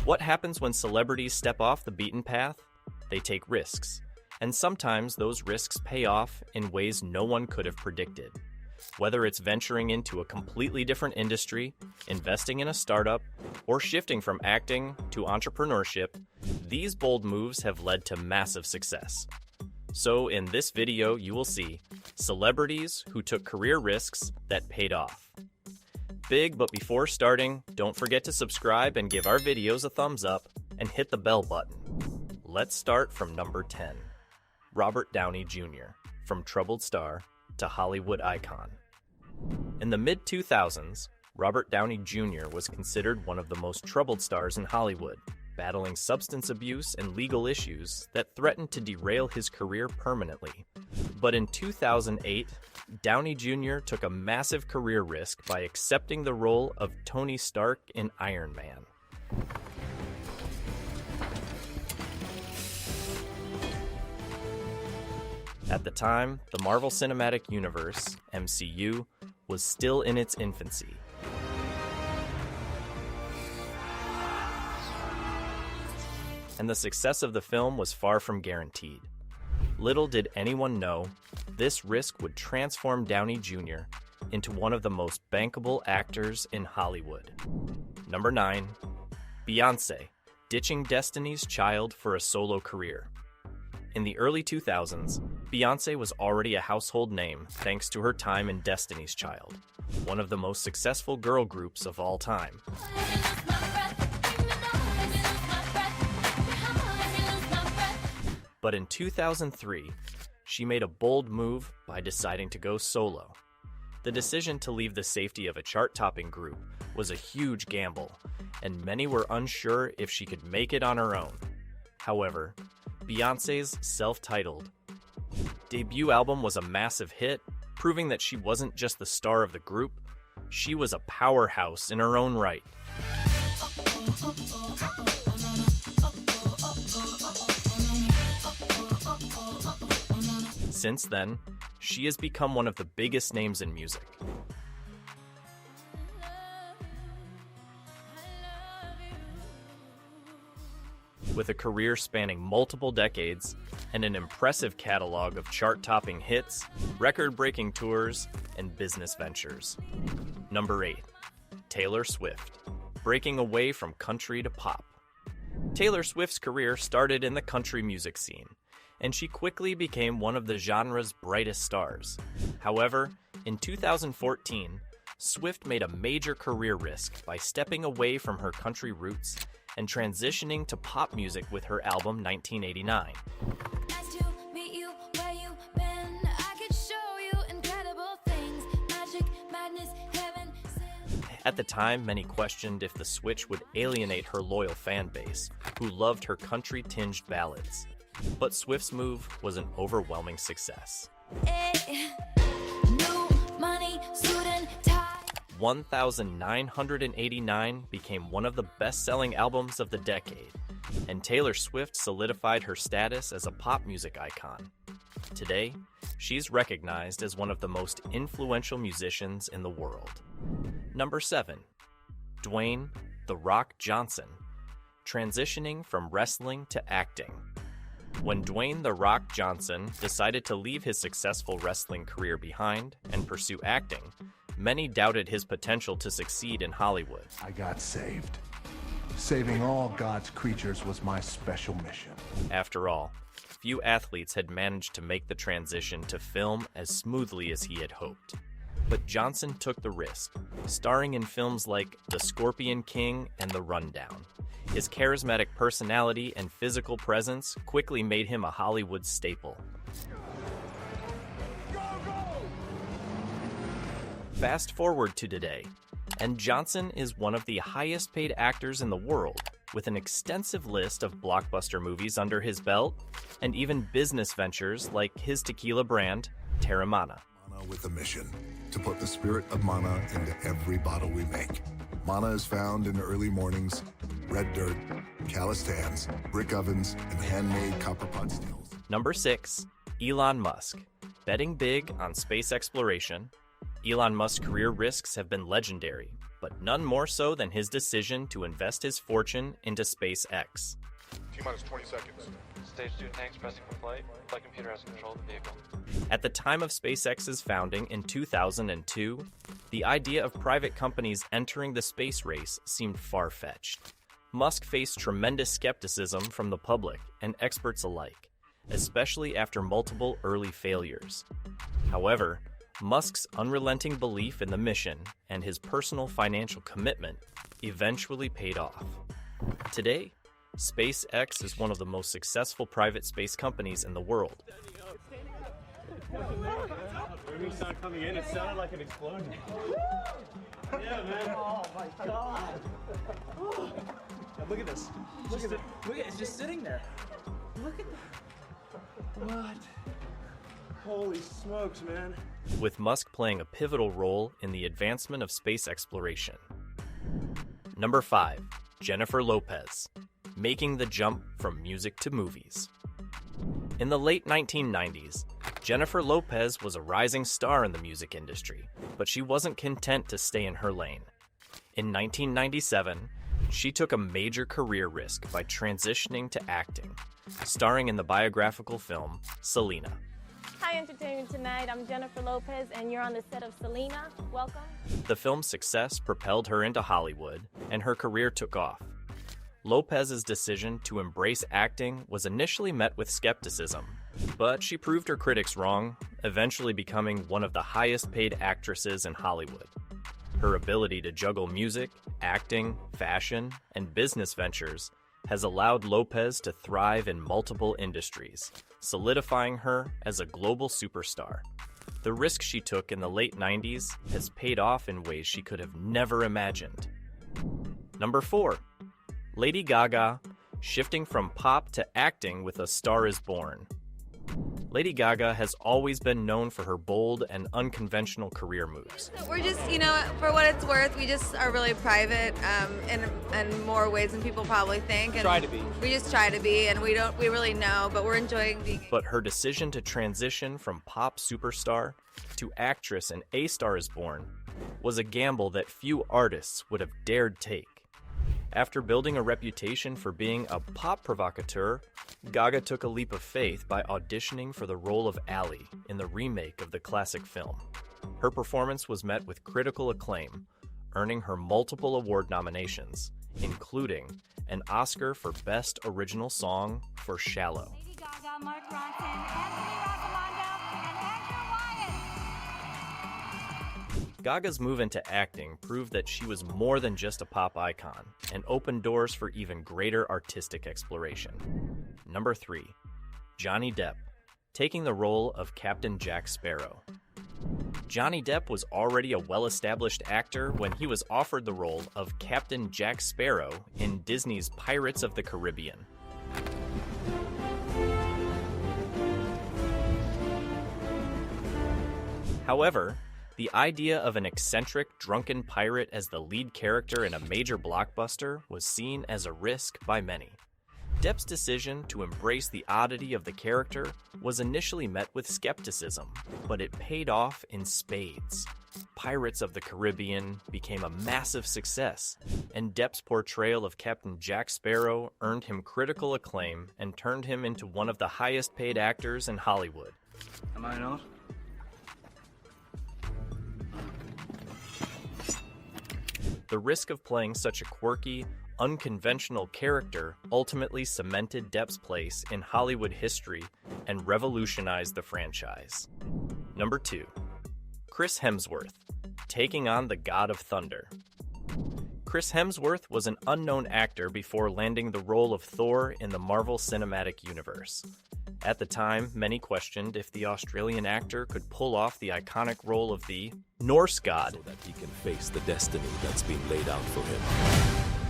What happens when celebrities step off the beaten path? They take risks, and sometimes those risks pay off in ways no one could have predicted. Whether it's venturing into a completely different industry, investing in a startup, or shifting from acting to entrepreneurship, these bold moves have led to massive success. So in this video, you will see celebrities who took career risks that paid off. Big, but before starting, don't forget to subscribe and give our videos a thumbs up and hit the bell button. Let's start from number 10. Robert Downey Jr., from troubled star to Hollywood icon. In the mid-2000s, Robert Downey Jr. was considered one of the most troubled stars in Hollywood, battling substance abuse and legal issues that threatened to derail his career permanently. But in 2008, Downey Jr. took a massive career risk by accepting the role of Tony Stark in Iron Man. At the time, the Marvel Cinematic Universe, MCU, was still in its infancy. And the success of the film was far from guaranteed. Little did anyone know, this risk would transform Downey Jr. into one of the most bankable actors in Hollywood. Number 9. Beyoncé, ditching Destiny's Child for a solo career. In the early 2000s, Beyoncé was already a household name thanks to her time in Destiny's Child, one of the most successful girl groups of all time. But in 2003, she made a bold move by deciding to go solo. The decision to leave the safety of a chart-topping group was a huge gamble, and many were unsure if she could make it on her own. However, Beyoncé's self-titled debut album was a massive hit, proving that she wasn't just the star of the group, she was a powerhouse in her own right. Since then, she has become one of the biggest names in music. With a career spanning multiple decades and an impressive catalog of chart-topping hits, record-breaking tours, and business ventures. Number 8. Taylor Swift, breaking away from country to pop. Taylor Swift's career started in the country music scene, and she quickly became one of the genre's brightest stars. However, in 2014, Swift made a major career risk by stepping away from her country roots and transitioning to pop music with her album 1989. Nice to meet you, where you been? I could show you incredible things. Magic, madness, heaven, sin. At the time, many questioned if the switch would alienate her loyal fan base, who loved her country-tinged ballads. But Swift's move was an overwhelming success. New money, suit and tie. 1989 became one of the best-selling albums of the decade, and Taylor Swift solidified her status as a pop music icon. Today, she's recognized as one of the most influential musicians in the world. Number 7. Dwayne "The Rock" Johnson, transitioning from wrestling to acting. When Dwayne "The Rock" Johnson decided to leave his successful wrestling career behind and pursue acting, many doubted his potential to succeed in Hollywood. I got saved. Saving all God's creatures was my special mission. After all, few athletes had managed to make the transition to film as smoothly as he had hoped. But Johnson took the risk, starring in films like The Scorpion King and The Rundown. His charismatic personality and physical presence quickly made him a Hollywood staple. Fast forward to today, and Johnson is one of the highest paid actors in the world, with an extensive list of blockbuster movies under his belt, and even business ventures like his tequila brand, Terramana. Mana with a mission, to put the spirit of Mana into every bottle we make. Mana is found in the early mornings, red dirt, calloused hands, brick ovens, and handmade copper pot stills. Number 6. Elon Musk, betting big on space exploration. Elon Musk's career risks have been legendary, but but none more so than his decision to invest his fortune into SpaceX. T-minus 20 seconds. Stage 2 tanks pressing for flight. Flight computer has control of the vehicle. At the time of SpaceX's founding in 2002, the idea of private companies entering the space race seemed far-fetched. Musk faced tremendous skepticism from the public and experts alike, especially after multiple early failures. However, Musk's unrelenting belief in the mission and his personal financial commitment eventually paid off. Today, SpaceX is one of the most successful private space companies in the world. When we started coming in, it sounded like an explosion. Yeah, man. Oh my god. Now look at this. Look at it. Look at it. It's just sitting there. Look at that. What? Holy smokes, man. With Musk playing a pivotal role in the advancement of space exploration. Number 5. Jennifer Lopez, making the jump from music to movies. In the late 1990s, Jennifer Lopez was a rising star in the music industry, but she wasn't content to stay in her lane. In 1997, she took a major career risk by transitioning to acting, starring in the biographical film Selena. Hi, Entertainment Tonight. I'm Jennifer Lopez, and you're on the set of Selena. Welcome. The film's success propelled her into Hollywood, and her career took off. Lopez's decision to embrace acting was initially met with skepticism, but she proved her critics wrong, eventually becoming one of the highest-paid actresses in Hollywood. Her ability to juggle music, acting, fashion, and business ventures has allowed Lopez to thrive in multiple industries, solidifying her as a global superstar. The risk she took in the late 90s has paid off in ways she could have never imagined. Number 4. Lady Gaga, shifting from pop to acting with A Star Is Born. Lady Gaga has always been known for her bold and unconventional career moves. We're just, for what it's worth, we just are really private in more ways than people probably think. And Try to be. We just try to be, and we really know, but we're enjoying being. But her decision to transition from pop superstar to actress in A Star Is Born was a gamble that few artists would have dared take. After building a reputation for being a pop provocateur, Gaga took a leap of faith by auditioning for the role of Ally in the remake of the classic film. Her performance was met with critical acclaim, earning her multiple award nominations, including an Oscar for Best Original Song for Shallow. Lady Gaga, Mark Ronson, Anthony Raccomando, and Andrew Wyatt. Gaga's move into acting proved that she was more than just a pop icon and opened doors for even greater artistic exploration. Number 3. Johnny Depp, taking the role of Captain Jack Sparrow. Johnny Depp was already a well-established actor when he was offered the role of Captain Jack Sparrow in Disney's Pirates of the Caribbean. However, the idea of an eccentric, drunken pirate as the lead character in a major blockbuster was seen as a risk by many. Depp's decision to embrace the oddity of the character was initially met with skepticism, but it paid off in spades. Pirates of the Caribbean became a massive success, and Depp's portrayal of Captain Jack Sparrow earned him critical acclaim and turned him into one of the highest-paid actors in Hollywood. Am I not? The risk of playing such a quirky, unconventional character ultimately cemented Depp's place in Hollywood history and revolutionized the franchise. Number 2. Chris Hemsworth, taking on the God of Thunder. Chris Hemsworth was an unknown actor before landing the role of Thor in the Marvel Cinematic Universe. At the time, many questioned if the Australian actor could pull off the iconic role of the Norse god, so that he can face the destiny that's been laid out for him.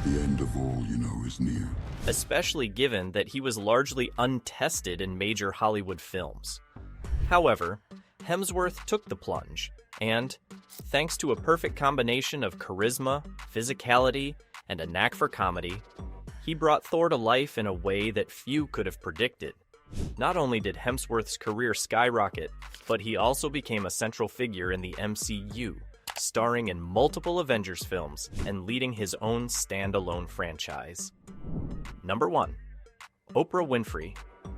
The end of all is near. Especially given that he was largely untested in major Hollywood films. However, Hemsworth took the plunge, and, thanks to a perfect combination of charisma, physicality, and a knack for comedy, he brought Thor to life in a way that few could have predicted. Not only did Hemsworth's career skyrocket, but he also became a central figure in the MCU, starring in multiple Avengers films and leading his own standalone franchise. Number 1. Oprah Winfrey,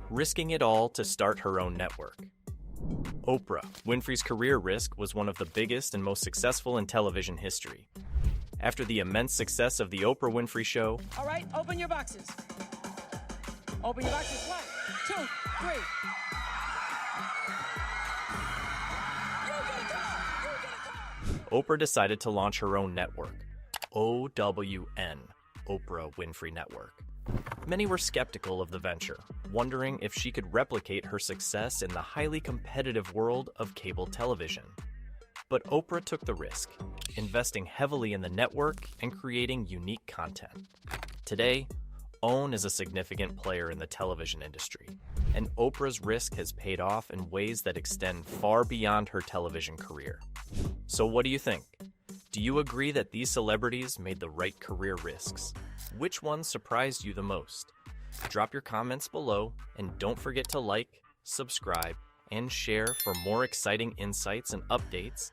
risking it all to start her own network. Oprah Winfrey's career risk was one of the biggest and most successful in television history. After the immense success of The Oprah Winfrey Show, All right, open your boxes. Open your boxes. 1, 2, 3. Oprah decided to launch her own network, OWN, Oprah Winfrey Network. Many were skeptical of the venture, wondering if she could replicate her success in the highly competitive world of cable television. But Oprah took the risk, investing heavily in the network and creating unique content. Today, OWN is a significant player in the television industry, and Oprah's risk has paid off in ways that extend far beyond her television career. So what do you think? Do you agree that these celebrities made the right career risks? Which ones surprised you the most? Drop your comments below, and don't forget to like, subscribe, and share for more exciting insights and updates